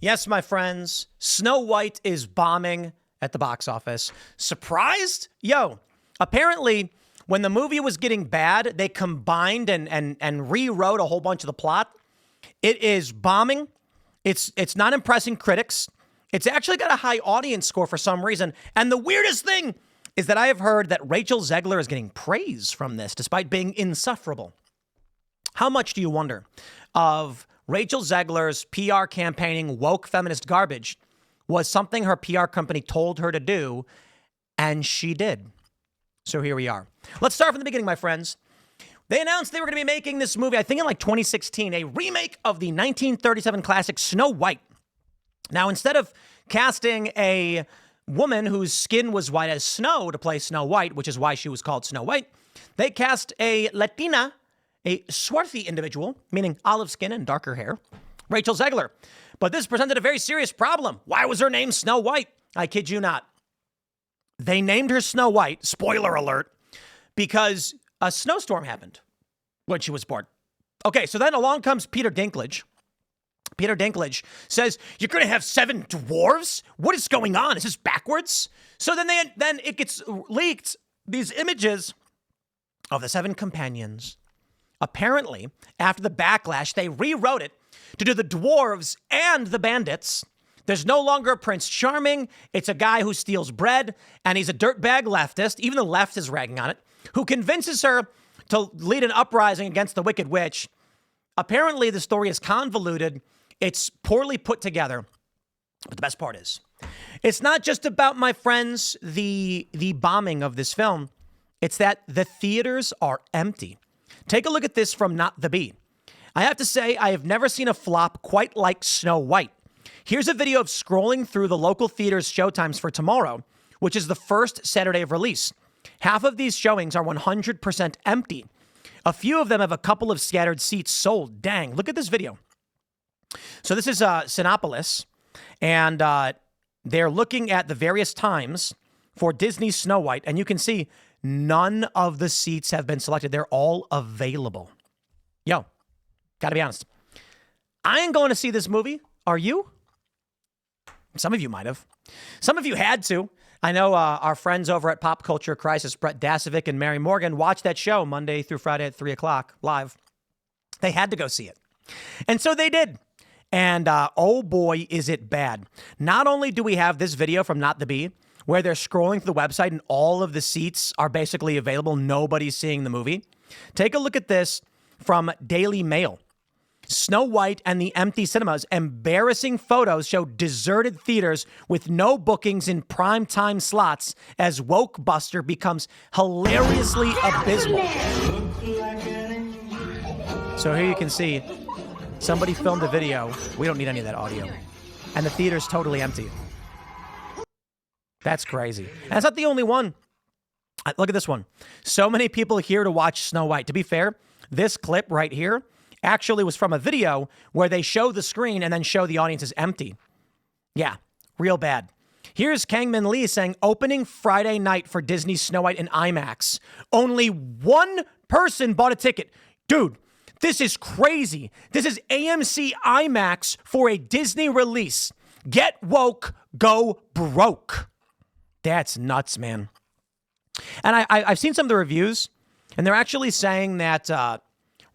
Yes, my friends, Snow White is bombing at the box office. Surprised? Yo, apparently when the movie was getting bad, they combined and rewrote a whole bunch of the plot. It is bombing. It's not impressing critics. It's actually got a high audience score for some reason. And the weirdest thing is that I have heard that Rachel Zegler is getting praise from this, despite being insufferable. How much do you wonder of Rachel Zegler's PR campaigning woke feminist garbage was something her PR company told her to do, and she did. So here we are. Let's start from the beginning, my friends. They announced they were going to be making this movie, I think in like 2016, a remake of the 1937 classic Snow White. Now, instead of casting a woman whose skin was white as snow to play Snow White, which is why she was called Snow White, they cast a Latina, a swarthy individual, meaning olive skin and darker hair, Rachel Zegler. But this presented a very serious problem. Why was her name Snow White? I kid you not. They named her Snow White, spoiler alert, because a snowstorm happened when she was born. Okay, so then along comes Peter Dinklage. Peter Dinklage says, "You're going to have 7 dwarves? What is going on? Is this backwards?" So then it gets leaked, these images of the 7 companions. Apparently, after the backlash, they rewrote it to do the dwarves and the bandits. There's no longer a Prince Charming. It's a guy who steals bread, and he's a dirtbag leftist. Even the left is ragging on it, who convinces her to lead an uprising against the Wicked Witch. Apparently, the story is convoluted. It's poorly put together. But the best part is, it's not just about, my friends, the bombing of this film. It's that the theaters are empty. Take a look at this from Not the Bee. I have to say, I have never seen a flop quite like Snow White. Here's a video of scrolling through the local theater's showtimes for tomorrow, which is the first Saturday of release. Half of these showings are 100% empty. A few of them have a couple of scattered seats sold. Dang, look at this video. So this is Sinopolis, and they're looking at the various times for Disney's Snow White, and you can see none of the seats have been selected. They're all available. Yo, gotta be honest. I ain't going to see this movie. Are you? Some of you might have. Some of you had to. I know our friends over at Pop Culture Crisis, Brett Dasovic and Mary Morgan, watched that show Monday through Friday at 3 o'clock live. They had to go see it. And so they did. And oh boy, is it bad. Not only do we have this video from Not the Bee, where they're scrolling through the website and all of the seats are basically available. Nobody's seeing the movie. Take a look at this from Daily Mail. Snow White and the empty cinemas. Embarrassing photos show deserted theaters with no bookings in prime time slots as Wokebuster becomes hilariously abysmal. So here you can see somebody filmed a video. We don't need any of that audio. And the theater's totally empty. That's crazy. And that's not the only one. Look at this one. So many people here to watch Snow White. To be fair, this clip right here actually was from a video where they show the screen and then show the audience is empty. Yeah, real bad. Here's Kangmin Lee saying, opening Friday night for Disney's Snow White in IMAX. Only one person bought a ticket. Dude, this is crazy. This is AMC IMAX for a Disney release. Get woke, go broke. That's nuts, man. And I've seen some of the reviews, and they're actually saying that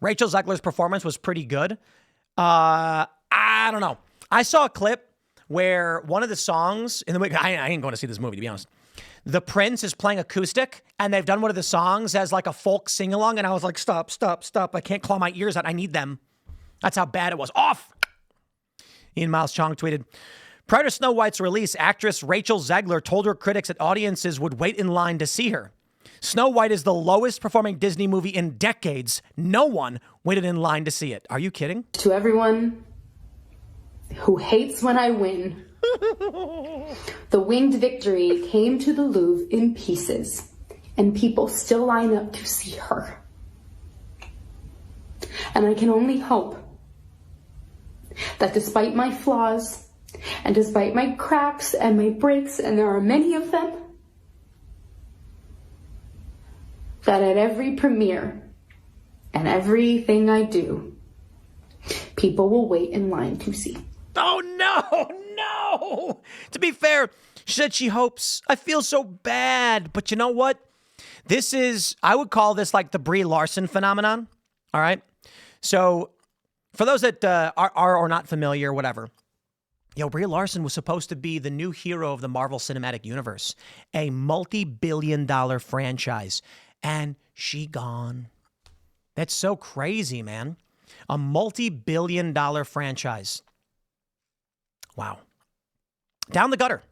Rachel Zegler's performance was pretty good. I don't know. I saw a clip where one of the songs in the movie, I ain't going to see this movie, to be honest. The Prince is playing acoustic, and they've done one of the songs as like a folk sing-along, and I was like, stop. I can't claw my ears out. I need them. That's how bad it was. Off! Ian Miles Chong tweeted, prior to Snow White's release, actress Rachel Zegler told her critics that audiences would wait in line to see her. Snow White is the lowest performing Disney movie in decades. No one waited in line to see it. Are you kidding? To everyone who hates when I win, the winged victory came to the Louvre in pieces, and people still line up to see her. And I can only hope that despite my flaws, and despite my cracks and my breaks, and there are many of them, that at every premiere and everything I do, people will wait in line to see. Oh, no. To be fair, she said she hopes. I feel so bad. But you know what? I would call this like the Brie Larson phenomenon. All right. So for those that are or not familiar, whatever. Brie Larson was supposed to be the new hero of the Marvel Cinematic Universe, a multi-billion-dollar franchise, and she gone. That's so crazy, man. A multi-billion-dollar franchise. Wow. Down the gutter.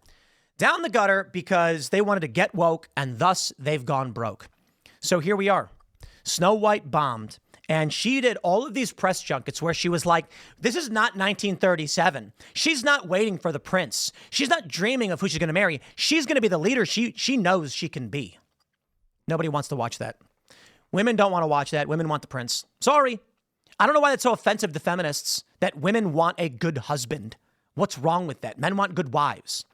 Down the gutter because they wanted to get woke, and thus they've gone broke. So here we are. Snow White bombed. And she did all of these press junkets where she was like, this is not 1937. She's not waiting for the prince. She's not dreaming of who she's going to marry. She's going to be the leader she knows she can be. Nobody wants to watch that. Women don't want to watch that. Women want the prince. Sorry. I don't know why that's so offensive to feminists that women want a good husband. What's wrong with that? Men want good wives.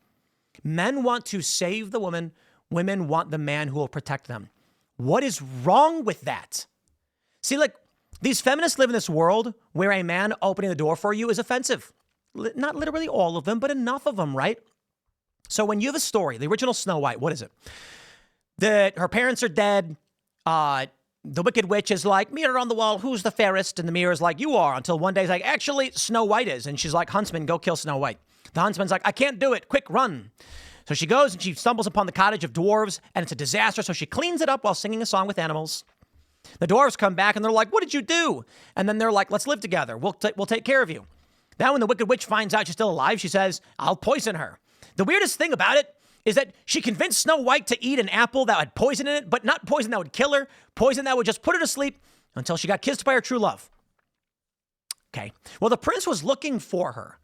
Men want to save the woman. Women want the man who will protect them. What is wrong with that? See, like, these feminists live in this world where a man opening the door for you is offensive. Not literally all of them, but enough of them, right? So when you have a story, the original Snow White, what is it? That her parents are dead. The Wicked Witch is like, mirror on the wall, who's the fairest? And the mirror is like, you are. Until one day he's like, actually, Snow White is. And she's like, huntsman, go kill Snow White. The huntsman's like, I can't do it. Quick, run. So she goes and she stumbles upon the cottage of dwarves, and it's a disaster. So she cleans it up while singing a song with animals. The dwarves come back and they're like, what did you do? And then they're like, let's live together. We'll take care of you. Now when the Wicked Witch finds out she's still alive, she says, I'll poison her. The weirdest thing about it is that she convinced Snow White to eat an apple that had poison in it, but not poison that would kill her, poison that would just put her to sleep until she got kissed by her true love. Okay. Well, the prince was looking for her,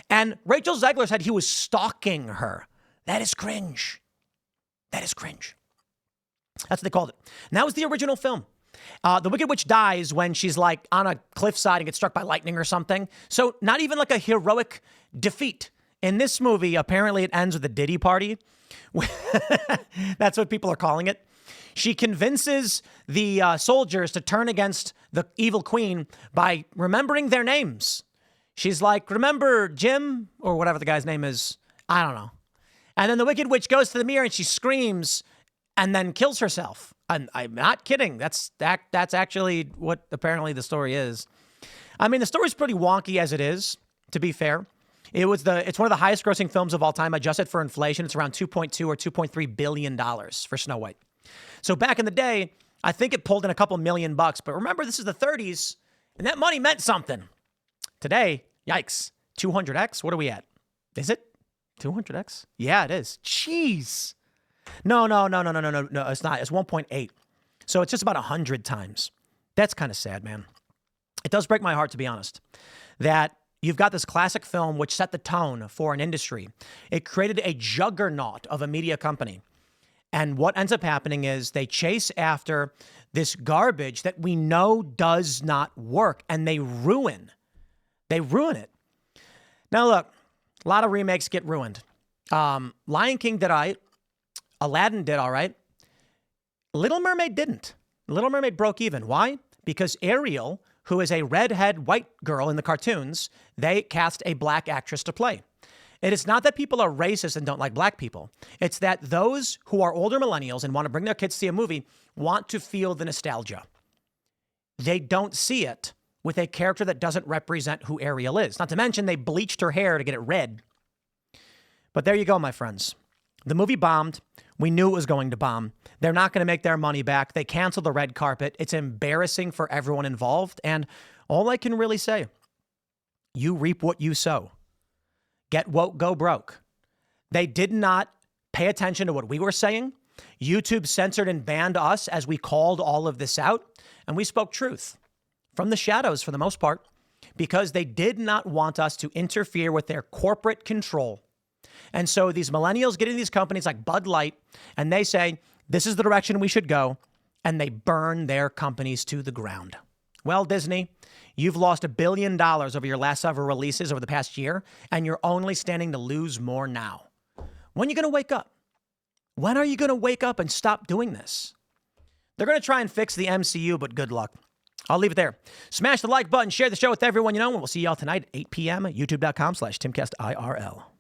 and Rachel Zegler said he was stalking her. That is cringe. That is cringe. That's what they called it. And that was the original film. The Wicked Witch dies when she's like on a cliffside and gets struck by lightning or something. So not even like a heroic defeat. In this movie, apparently it ends with a Diddy party. That's what people are calling it. She convinces the soldiers to turn against the evil queen by remembering their names. She's like, remember Jim? Or whatever the guy's name is. I don't know. And then the Wicked Witch goes to the mirror and she screams and then kills herself. And I'm not kidding. That's actually what apparently the story is. I mean, the story's pretty wonky as it is, to be fair. It's one of the highest grossing films of all time. Adjusted for inflation, it's around $2.2 or $2.3 billion for Snow White. So back in the day, I think it pulled in a couple $1 million. But remember, this is the 30s, and that money meant something. Today, yikes, 200x? What are we at? Is it 200x? Yeah, it is. Jeez. No, it's not. It's 1.8. So it's just about 100 times. That's kind of sad, man. It does break my heart, to be honest, that you've got this classic film which set the tone for an industry. It created a juggernaut of a media company. And what ends up happening is they chase after this garbage that we know does not work, and they ruin it. Now, look, a lot of remakes get ruined. Lion King did all right. Aladdin did all right. Little Mermaid didn't. Little Mermaid broke even. Why? Because Ariel, who is a redhead white girl in the cartoons, they cast a black actress to play. It is not that people are racist and don't like black people. It's that those who are older millennials and want to bring their kids to see a movie want to feel the nostalgia. They don't see it with a character that doesn't represent who Ariel is. Not to mention they bleached her hair to get it red. But there you go, my friends. The movie bombed. We knew it was going to bomb. They're not going to make their money back. They canceled the red carpet. It's embarrassing for everyone involved. And all I can really say, you reap what you sow. Get woke, go broke. They did not pay attention to what we were saying. YouTube censored and banned us as we called all of this out. And we spoke truth from the shadows for the most part, because they did not want us to interfere with their corporate control. And so these millennials get into these companies like Bud Light, and they say, this is the direction we should go. And they burn their companies to the ground. Well, Disney, you've lost $1 billion over your last several releases over the past year, and you're only standing to lose more now. When are you going to wake up? When are you going to wake up and stop doing this? They're going to try and fix the MCU, but good luck. I'll leave it there. Smash the like button, share the show with everyone you know, and we'll see y'all tonight at 8 p.m. at youtube.com/TimcastIRL.